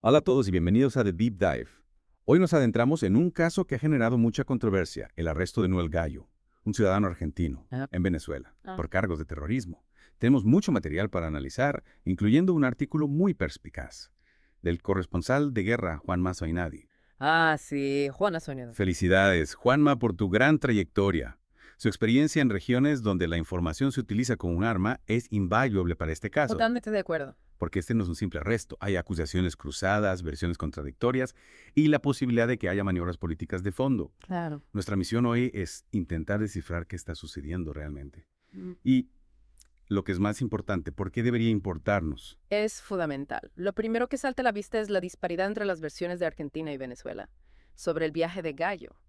Hola a todos y bienvenidos a The Deep Dive. Hoy nos adentramos en un caso que ha generado mucha controversia, el arresto de Noel Gallo, un ciudadano argentino, Ah, en Venezuela, ah. por cargos de terrorismo. Tenemos mucho material para analizar, incluyendo un artículo muy perspicaz, del corresponsal de guerra Juanma Soinadi. Sí, Juana Soñado. Felicidades, Juanma, por tu gran trayectoria. Su experiencia en regiones donde la información se utiliza como un arma es invaluable para este caso. Totalmente de acuerdo. Porque este no es un simple arresto. Hay acusaciones cruzadas, versiones contradictorias y la posibilidad de que haya maniobras políticas de fondo. Claro. Nuestra misión hoy es intentar descifrar qué está sucediendo realmente. Mm. Y lo que es más importante, ¿por qué debería importarnos? Es fundamental. Lo primero que salta a la vista es la disparidad entre las versiones de Argentina y Venezuela sobre el viaje de Gallo.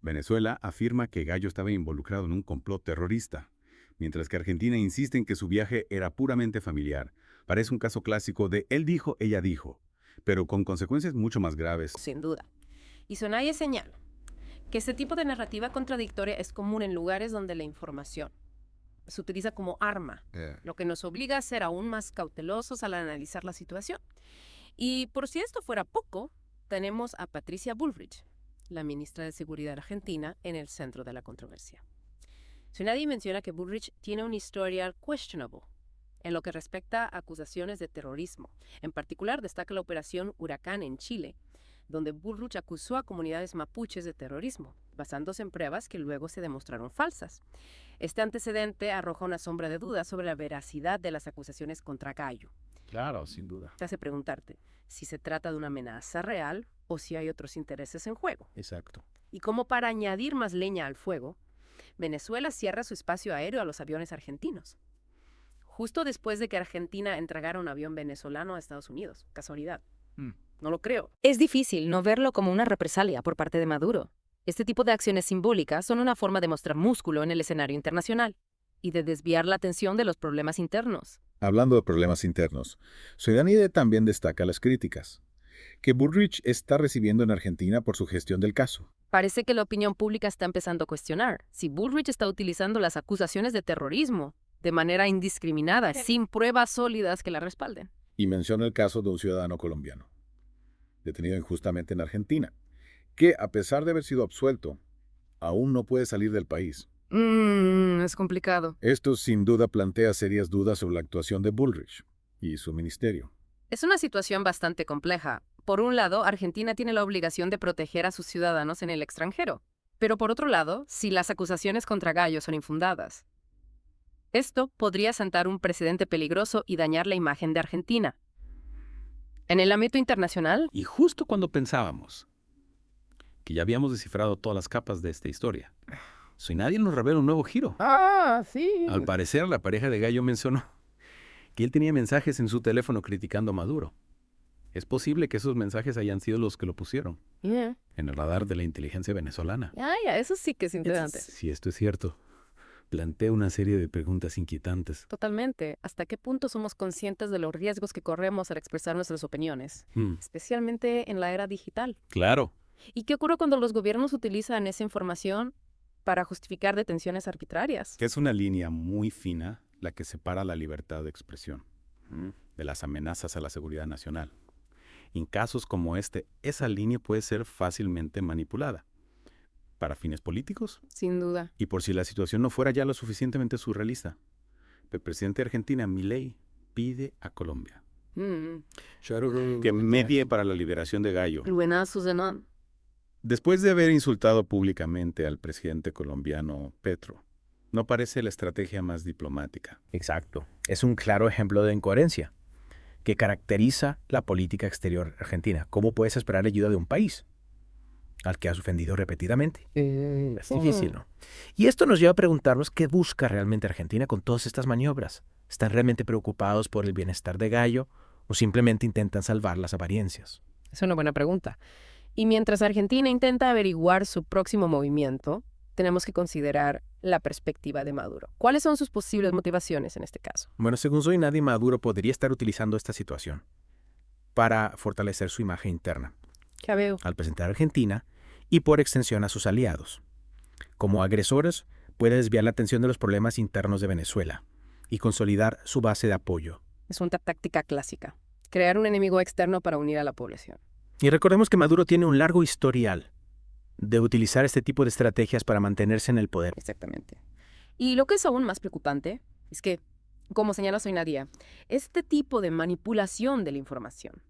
Venezuela afirma que Gallo estaba involucrado en un complot terrorista, mientras que Argentina insiste en que su viaje era puramente familiar. Parece un caso clásico de él dijo, ella dijo, pero con consecuencias mucho más graves. Sin duda. Y Sonaye señala que este tipo de narrativa contradictoria es común en lugares donde la información se utiliza como arma, lo que nos obliga a ser aún más cautelosos al analizar la situación. Y por si esto fuera poco, tenemos a Patricia Bullrich, la ministra de Seguridad argentina, en el centro de la controversia. Sonaye menciona que Bullrich tiene un historial questionable en lo que respecta a acusaciones de terrorismo. En particular, destaca la operación Huracán en Chile, donde Bullrich acusó a comunidades mapuches de terrorismo, basándose en pruebas que luego se demostraron falsas. Este antecedente arroja una sombra de dudas sobre la veracidad de las acusaciones contra Gallo. Claro, sin duda. Te hace preguntarte si se trata de una amenaza real o si hay otros intereses en juego. Exacto. Y como para añadir más leña al fuego, Venezuela cierra su espacio aéreo a los aviones argentinos, justo después de que Argentina entregara un avión venezolano a Estados Unidos. Casualidad. Mm. No lo creo. Es difícil no verlo como una represalia por parte de Maduro. Este tipo de acciones simbólicas son una forma de mostrar músculo en el escenario internacional y de desviar la atención de los problemas internos. Hablando de problemas internos, Soidanide también destaca las críticas que Bullrich está recibiendo en Argentina por su gestión del caso. Parece que la opinión pública está empezando a cuestionar si Bullrich está utilizando las acusaciones de terrorismo de manera indiscriminada, sin pruebas sólidas que la respalden. Y menciona el caso de un ciudadano colombiano, detenido injustamente en Argentina, que a pesar de haber sido absuelto, aún no puede salir del país. Es complicado. Esto sin duda plantea serias dudas sobre la actuación de Bullrich y su ministerio. Es una situación bastante compleja. Por un lado, Argentina tiene la obligación de proteger a sus ciudadanos en el extranjero. Pero por otro lado, si las acusaciones contra Gallo son infundadas, esto podría sentar un precedente peligroso y dañar la imagen de Argentina. En el ámbito internacional, Y justo cuando pensábamos que ya habíamos descifrado todas las capas de esta historia, Soinadi nos revela un nuevo giro. Sí. Al parecer, la pareja de Gallo mencionó que él tenía mensajes en su teléfono criticando a Maduro. Es posible que esos mensajes hayan sido los que lo pusieron en el radar de la inteligencia venezolana. Eso sí que es interesante. Si esto es cierto, plantea una serie de preguntas inquietantes. Totalmente. ¿Hasta qué punto somos conscientes de los riesgos que corremos al expresar nuestras opiniones, especialmente en la era digital? Claro. ¿Y qué ocurre cuando los gobiernos utilizan esa información para justificar detenciones arbitrarias? Que es una línea muy fina la que separa la libertad de expresión de las amenazas a la seguridad nacional. En casos como este, esa línea puede ser fácilmente manipulada para fines políticos Sin duda. y por si la situación no fuera ya lo suficientemente surrealista. El presidente de Argentina, Milei, pide a Colombia que medie para la liberación de Gallo. Buenazo, Zenon. Después de haber insultado públicamente al presidente colombiano Petro, no parece la estrategia más diplomática. Exacto. Es un claro ejemplo de incoherencia que caracteriza la política exterior argentina. ¿Cómo puedes esperar ayuda de un país al que has ofendido repetidamente? Es difícil, ¿no? Y esto nos lleva a preguntarnos qué busca realmente Argentina con todas estas maniobras. ¿Están realmente preocupados por el bienestar de Gallo o simplemente intentan salvar las apariencias? Es una buena pregunta. Y mientras Argentina intenta averiguar su próximo movimiento, tenemos que considerar la perspectiva de Maduro. ¿Cuáles son sus posibles motivaciones en este caso? Bueno, según Soinadi, Maduro podría estar utilizando esta situación para fortalecer su imagen interna Ya veo. al presentar a Argentina y por extensión a sus aliados. Como agresores, puede desviar la atención de los problemas internos de Venezuela y consolidar su base de apoyo. Es una táctica clásica. crear un enemigo externo para unir a la población. Y recordemos que Maduro tiene un largo historial de utilizar este tipo de estrategias para mantenerse en el poder. Exactamente. Y lo que es aún más preocupante es que, como señala Soinadia, este tipo de manipulación de la información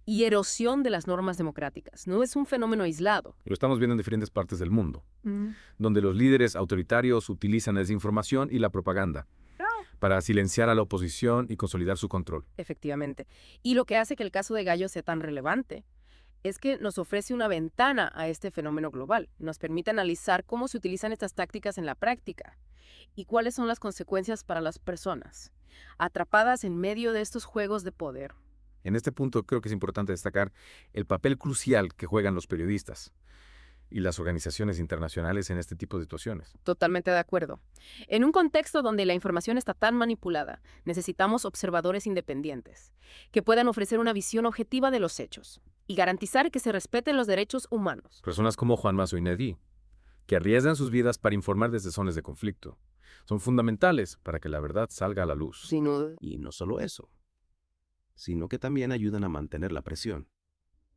y erosión de las normas democráticas no es un fenómeno aislado. Lo estamos viendo en diferentes partes del mundo, donde los líderes autoritarios utilizan la desinformación y la propaganda para silenciar a la oposición y consolidar su control. Efectivamente. Y lo que hace que el caso de Gallo sea tan relevante es que nos ofrece una ventana a este fenómeno global. Nos permite analizar cómo se utilizan estas tácticas en la práctica y cuáles son las consecuencias para las personas atrapadas en medio de estos juegos de poder. En este punto creo que es importante destacar el papel crucial que juegan los periodistas y las organizaciones internacionales en este tipo de situaciones. Totalmente de acuerdo. En un contexto donde la información está tan manipulada, necesitamos observadores independientes que puedan ofrecer una visión objetiva de los hechos y garantizar que se respeten los derechos humanos. Personas como Juanma Soinedi, que arriesgan sus vidas para informar desde zonas de conflicto, son fundamentales para que la verdad salga a la luz. Sin duda. Y no solo eso, sino que también ayudan a mantener la presión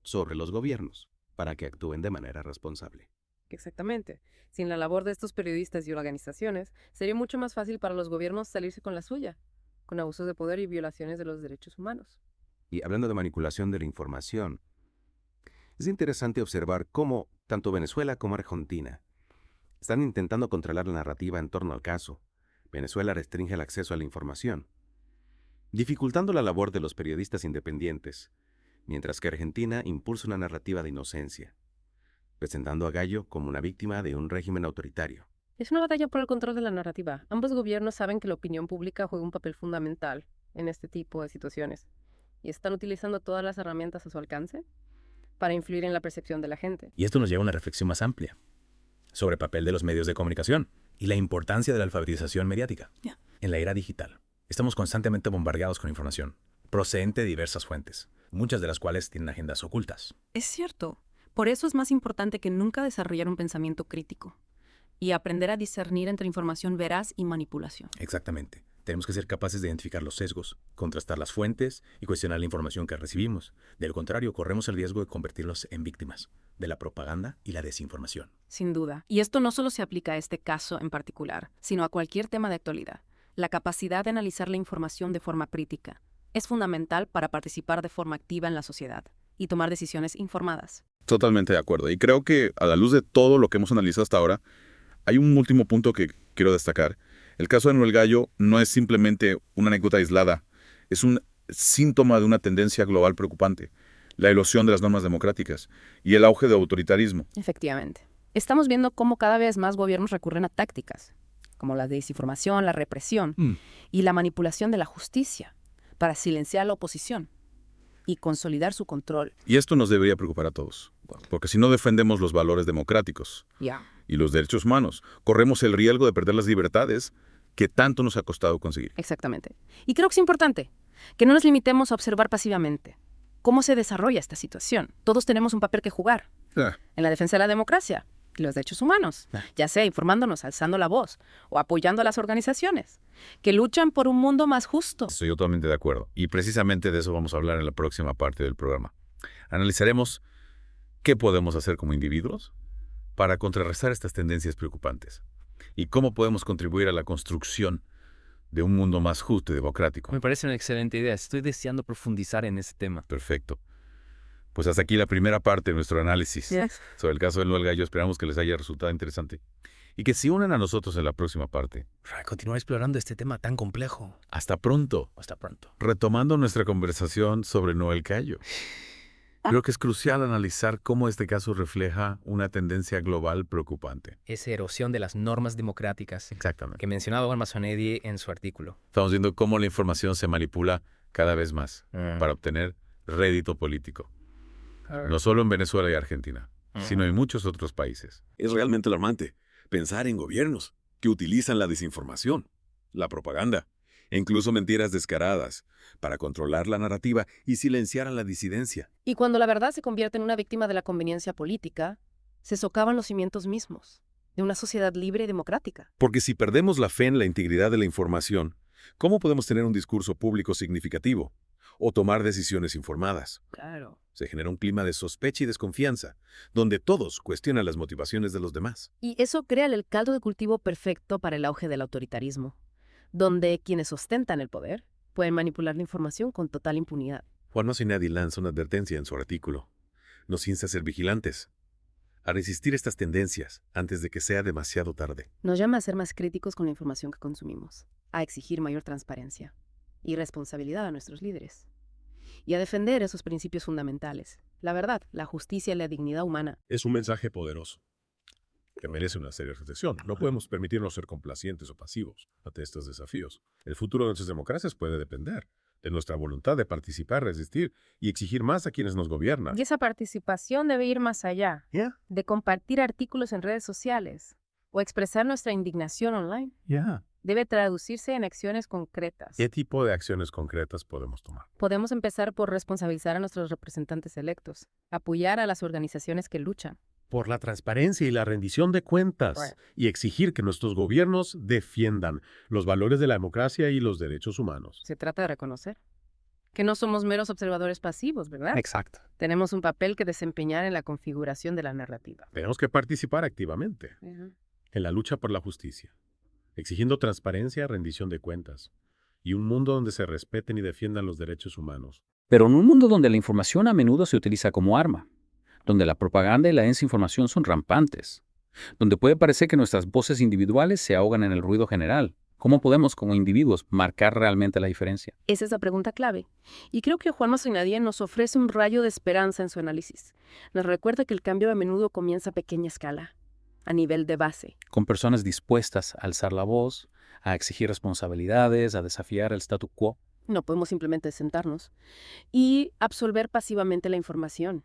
sobre los gobiernos para que actúen de manera responsable. Exactamente. Sin la labor de estos periodistas y organizaciones, sería mucho más fácil para los gobiernos salirse con la suya, con abusos de poder y violaciones de los derechos humanos. Y hablando de manipulación de la información, es interesante observar cómo tanto Venezuela como Argentina están intentando controlar la narrativa en torno al caso. Venezuela restringe el acceso a la información, dificultando la labor de los periodistas independientes, mientras que Argentina impulsa una narrativa de inocencia, presentando a Gallo como una víctima de un régimen autoritario. Es una batalla por el control de la narrativa. Ambos gobiernos saben que la opinión pública juega un papel fundamental en este tipo de situaciones y están utilizando todas las herramientas a su alcance para influir en la percepción de la gente. Y esto nos lleva a una reflexión más amplia sobre el papel de los medios de comunicación y la importancia de la alfabetización mediática. En la era digital, estamos constantemente bombardeados con información procedente de diversas fuentes, muchas de las cuales tienen agendas ocultas. Es cierto. Por eso es más importante que nunca desarrollar un pensamiento crítico y aprender a discernir entre información veraz y manipulación. Exactamente. Tenemos que ser capaces de identificar los sesgos, contrastar las fuentes y cuestionar la información que recibimos. De lo contrario, corremos el riesgo de convertirlos en víctimas de la propaganda y la desinformación. Sin duda. Y esto no solo se aplica a este caso en particular, sino a cualquier tema de actualidad. La capacidad de analizar la información de forma crítica es fundamental para participar de forma activa en la sociedad y tomar decisiones informadas. Totalmente de acuerdo. Y creo que a la luz de todo lo que hemos analizado hasta ahora, hay un último punto que quiero destacar. El caso de Noel Gallo no es simplemente una anécdota aislada, es un síntoma de una tendencia global preocupante, la erosión de las normas democráticas y el auge de autoritarismo. Efectivamente. Estamos viendo cómo cada vez más gobiernos recurren a tácticas, como la desinformación, la represión y la manipulación de la justicia para silenciar a la oposición y consolidar su control. Y esto nos debería preocupar a todos, porque si no defendemos los valores democráticos y los derechos humanos, corremos el riesgo de perder las libertades que tanto nos ha costado conseguir. Exactamente. Y creo que es importante que no nos limitemos a observar pasivamente cómo se desarrolla esta situación. Todos tenemos un papel que jugar en la defensa de la democracia y los derechos humanos, ya sea informándonos, alzando la voz o apoyando a las organizaciones que luchan por un mundo más justo. Estoy totalmente de acuerdo. Y precisamente de eso vamos a hablar en la próxima parte del programa. Analizaremos qué podemos hacer como individuos para contrarrestar estas tendencias preocupantes y cómo podemos contribuir a la construcción de un mundo más justo y democrático. Me parece una excelente idea. Estoy deseando profundizar en ese tema. Perfecto. Pues hasta aquí la primera parte de nuestro análisis sobre el caso de Noel Gallo. Esperamos que les haya resultado interesante y que se unan a nosotros en la próxima parte. Para continuar explorando este tema tan complejo. Hasta pronto. Hasta pronto. Retomando nuestra conversación sobre Noel Gallo. Creo que es crucial analizar cómo este caso refleja una tendencia global preocupante. Esa erosión de las normas democráticas Exactamente. que mencionaba Juanma Soinedi en su artículo. Estamos viendo cómo la información se manipula cada vez más para obtener rédito político. No solo en Venezuela y Argentina, sino en muchos otros países. Es realmente alarmante pensar en gobiernos que utilizan la desinformación, la propaganda e incluso mentiras descaradas para controlar la narrativa y silenciar a la disidencia. Y cuando la verdad se convierte en una víctima de la conveniencia política, se socavan los cimientos mismos de una sociedad libre y democrática. Porque si perdemos la fe en la integridad de la información, ¿cómo podemos tener un discurso público significativo o tomar decisiones informadas. Claro. Se genera un clima de sospecha y desconfianza, donde todos cuestionan las motivaciones de los demás. Y eso crea el caldo de cultivo perfecto para el auge del autoritarismo, donde quienes ostentan el poder pueden manipular la información con total impunidad. Juan Mazzonedi lanza una advertencia en su artículo. Nos insta a ser vigilantes, a resistir estas tendencias antes de que sea demasiado tarde. Nos llama a ser más críticos con la información que consumimos, a exigir mayor transparencia y responsabilidad a nuestros líderes, y a defender esos principios fundamentales, la verdad, la justicia y la dignidad humana. Es un mensaje poderoso que merece una seria reflexión. No podemos permitirnos ser complacientes o pasivos ante estos desafíos. El futuro de nuestras democracias puede depender de nuestra voluntad de participar, resistir y exigir más a quienes nos gobiernan. Y esa participación debe ir más allá, de compartir artículos en redes sociales o expresar nuestra indignación online. Debe traducirse en acciones concretas. ¿Qué tipo de acciones concretas podemos tomar? Podemos empezar por responsabilizar a nuestros representantes electos, apoyar a las organizaciones que luchan. Por la transparencia y la rendición de cuentas, y exigir que nuestros gobiernos defiendan los valores de la democracia y los derechos humanos. Se trata de reconocer que no somos meros observadores pasivos, ¿verdad? Exacto. Tenemos un papel que desempeñar en la configuración de la narrativa. Tenemos que participar activamente en la lucha por la justicia, exigiendo transparencia, rendición de cuentas, y un mundo donde se respeten y defiendan los derechos humanos. Pero en un mundo donde la información a menudo se utiliza como arma, donde la propaganda y la desinformación son rampantes, donde puede parecer que nuestras voces individuales se ahogan en el ruido general. ¿Cómo podemos, como individuos, marcar realmente la diferencia? Esa es la pregunta clave. Y creo que Juan Mazzonedi nos ofrece un rayo de esperanza en su análisis. Nos recuerda que el cambio a menudo comienza a pequeña escala, a nivel de base. Con personas dispuestas a alzar la voz, a exigir responsabilidades, a desafiar el statu quo. No podemos simplemente sentarnos y absorber pasivamente la información.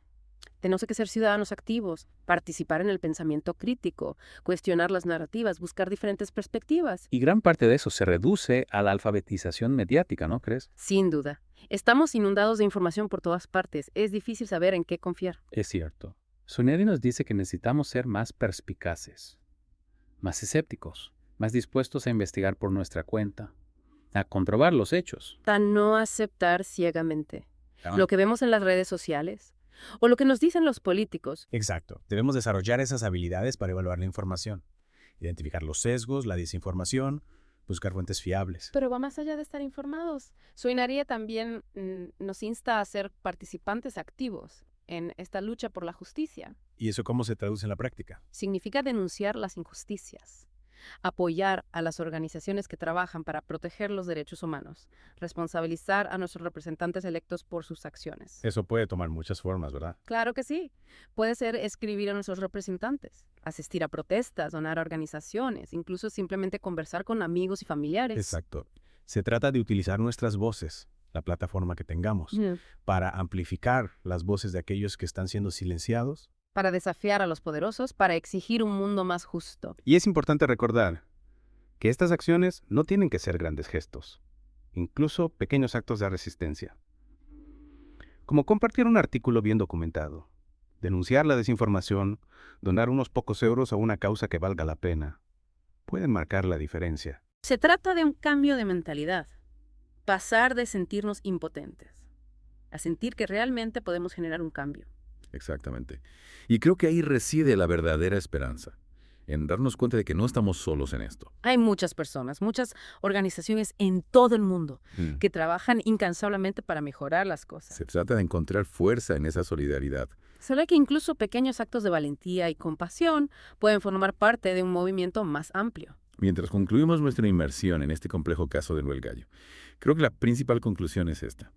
Tenemos que ser ciudadanos activos, participar en el pensamiento crítico, cuestionar las narrativas, buscar diferentes perspectivas. Y gran parte de eso se reduce a la alfabetización mediática, ¿no crees? Sin duda. Estamos inundados de información por todas partes. Es difícil saber en qué confiar. Es cierto. Mazzonedi nos dice que necesitamos ser más perspicaces, más escépticos, más dispuestos a investigar por nuestra cuenta, a comprobar los hechos. A no aceptar ciegamente lo que vemos en las redes sociales o lo que nos dicen los políticos. Exacto. Debemos desarrollar esas habilidades para evaluar la información, identificar los sesgos, la desinformación, buscar fuentes fiables. Pero va más allá de estar informados. Soinaría también nos insta a ser participantes activos en esta lucha por la justicia. ¿Y eso cómo se traduce en la práctica? Significa denunciar las injusticias, apoyar a las organizaciones que trabajan para proteger los derechos humanos, responsabilizar a nuestros representantes electos por sus acciones. Eso puede tomar muchas formas, ¿verdad? Claro que sí. Puede ser escribir a nuestros representantes, asistir a protestas, donar a organizaciones, incluso simplemente conversar con amigos y familiares. Exacto. Se trata de utilizar nuestras voces, la plataforma que tengamos, para amplificar las voces de aquellos que están siendo silenciados. Para desafiar a los poderosos, para exigir un mundo más justo. Y es importante recordar que estas acciones no tienen que ser grandes gestos, incluso pequeños actos de resistencia. Como compartir un artículo bien documentado, denunciar la desinformación, donar unos pocos euros a una causa que valga la pena, pueden marcar la diferencia. Se trata de un cambio de mentalidad. Pasar de sentirnos impotentes a sentir que realmente podemos generar un cambio. Exactamente. Y creo que ahí reside la verdadera esperanza, en darnos cuenta de que no estamos solos en esto. Hay muchas personas, muchas organizaciones en todo el mundo que trabajan incansablemente para mejorar las cosas. Se trata de encontrar fuerza en esa solidaridad. Solo que incluso pequeños actos de valentía y compasión pueden formar parte de un movimiento más amplio. Mientras concluimos nuestra inmersión en este complejo caso de Noel Gallo, creo que la principal conclusión es esta.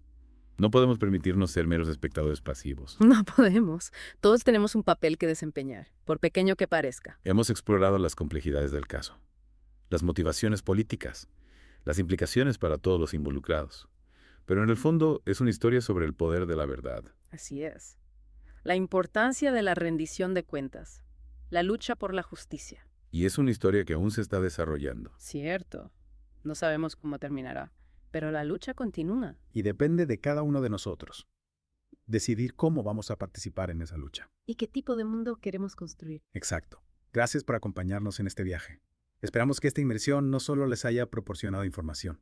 No podemos permitirnos ser meros espectadores pasivos. No podemos. Todos tenemos un papel que desempeñar, por pequeño que parezca. Hemos explorado las complejidades del caso, las motivaciones políticas, las implicaciones para todos los involucrados. Pero en el fondo es una historia sobre el poder de la verdad. Así es. La importancia de la rendición de cuentas, la lucha por la justicia. Y es una historia que aún se está desarrollando. Cierto. No sabemos cómo terminará. Pero la lucha continúa. Y depende de cada uno de nosotros decidir cómo vamos a participar en esa lucha. ¿Y qué tipo de mundo queremos construir? Exacto. Gracias por acompañarnos en este viaje. Esperamos que esta inmersión no solo les haya proporcionado información,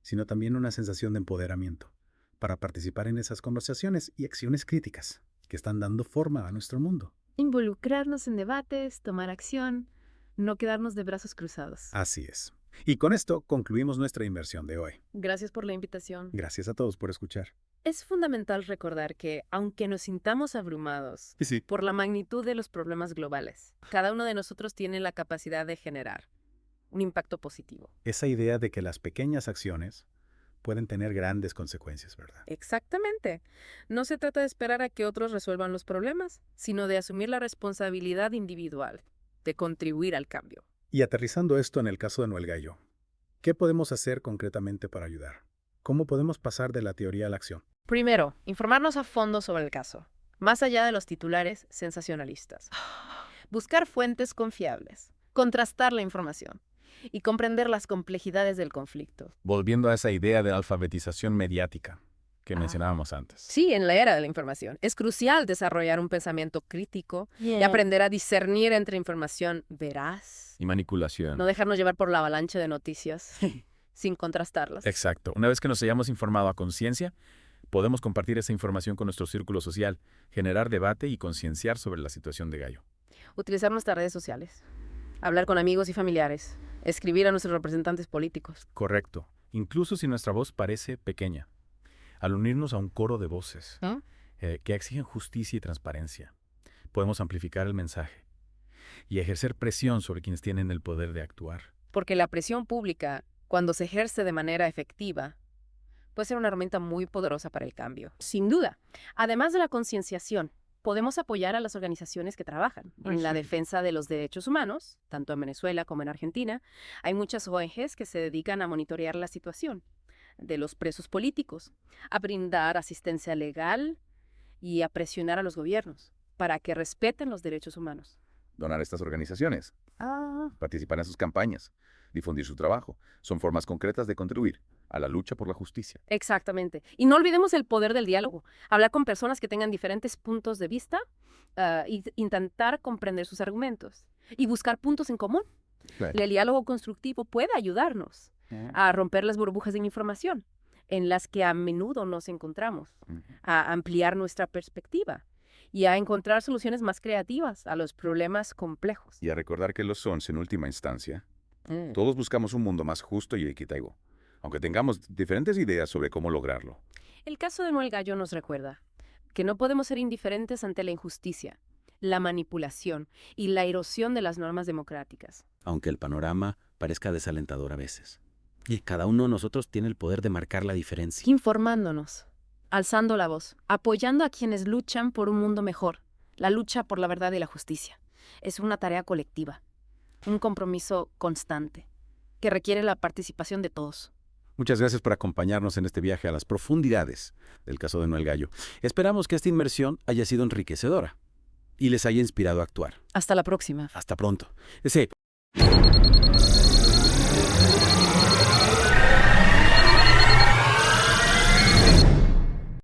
sino también una sensación de empoderamiento para participar en esas conversaciones y acciones críticas que están dando forma a nuestro mundo. Involucrarnos en debates, tomar acción, no quedarnos de brazos cruzados. Así es. Y con esto concluimos nuestra inmersión de hoy. Gracias por la invitación. Gracias a todos por escuchar. Es fundamental recordar que, aunque nos sintamos abrumados por la magnitud de los problemas globales, cada uno de nosotros tiene la capacidad de generar un impacto positivo. Esa idea de que las pequeñas acciones pueden tener grandes consecuencias, ¿verdad? Exactamente. No se trata de esperar a que otros resuelvan los problemas, sino de asumir la responsabilidad individual de contribuir al cambio. Y aterrizando esto en el caso de Noel Gallo, ¿qué podemos hacer concretamente para ayudar? ¿Cómo podemos pasar de la teoría a la acción? Primero, informarnos a fondo sobre el caso, más allá de los titulares sensacionalistas. Buscar fuentes confiables, contrastar la información y comprender las complejidades del conflicto. Volviendo a esa idea de alfabetización mediática que mencionábamos antes. Sí, en la era de la información. Es crucial desarrollar un pensamiento crítico y aprender a discernir entre información veraz y manipulación. No dejarnos llevar por la avalancha de noticias sin contrastarlas. Exacto. Una vez que nos hayamos informado a conciencia, podemos compartir esa información con nuestro círculo social, generar debate y concienciar sobre la situación de Gallo. Utilizar nuestras redes sociales, hablar con amigos y familiares, escribir a nuestros representantes políticos. Correcto. Incluso si nuestra voz parece pequeña. Al unirnos a un coro de voces que exigen justicia y transparencia, podemos amplificar el mensaje y ejercer presión sobre quienes tienen el poder de actuar. Porque la presión pública, cuando se ejerce de manera efectiva, puede ser una herramienta muy poderosa para el cambio. Sin duda. Además de la concienciación, podemos apoyar a las organizaciones que trabajan en la defensa de los derechos humanos, tanto en Venezuela como en Argentina. Hay muchas ONGs que se dedican a monitorear la situación de los presos políticos, a brindar asistencia legal y a presionar a los gobiernos para que respeten los derechos humanos. Donar a estas organizaciones, participar en sus campañas, difundir su trabajo, son formas concretas de contribuir a la lucha por la justicia. Exactamente. Y no olvidemos el poder del diálogo. Hablar con personas que tengan diferentes puntos de vista y intentar comprender sus argumentos y buscar puntos en común. Claro. El diálogo constructivo puede ayudarnos a romper las burbujas de información en las que a menudo nos encontramos, a ampliar nuestra perspectiva y a encontrar soluciones más creativas a los problemas complejos. Y a recordar que lo son, en última instancia, todos buscamos un mundo más justo y equitativo, aunque tengamos diferentes ideas sobre cómo lograrlo. El caso de Noel Gallo nos recuerda que no podemos ser indiferentes ante la injusticia, la manipulación y la erosión de las normas democráticas. Aunque el panorama parezca desalentador a veces. Y cada uno de nosotros tiene el poder de marcar la diferencia. Informándonos, alzando la voz, apoyando a quienes luchan por un mundo mejor. La lucha por la verdad y la justicia es una tarea colectiva, un compromiso constante, que requiere la participación de todos. Muchas gracias por acompañarnos en este viaje a las profundidades del caso de Noel Gallo. Esperamos que esta inmersión haya sido enriquecedora y les haya inspirado a actuar. Hasta la próxima. Hasta pronto.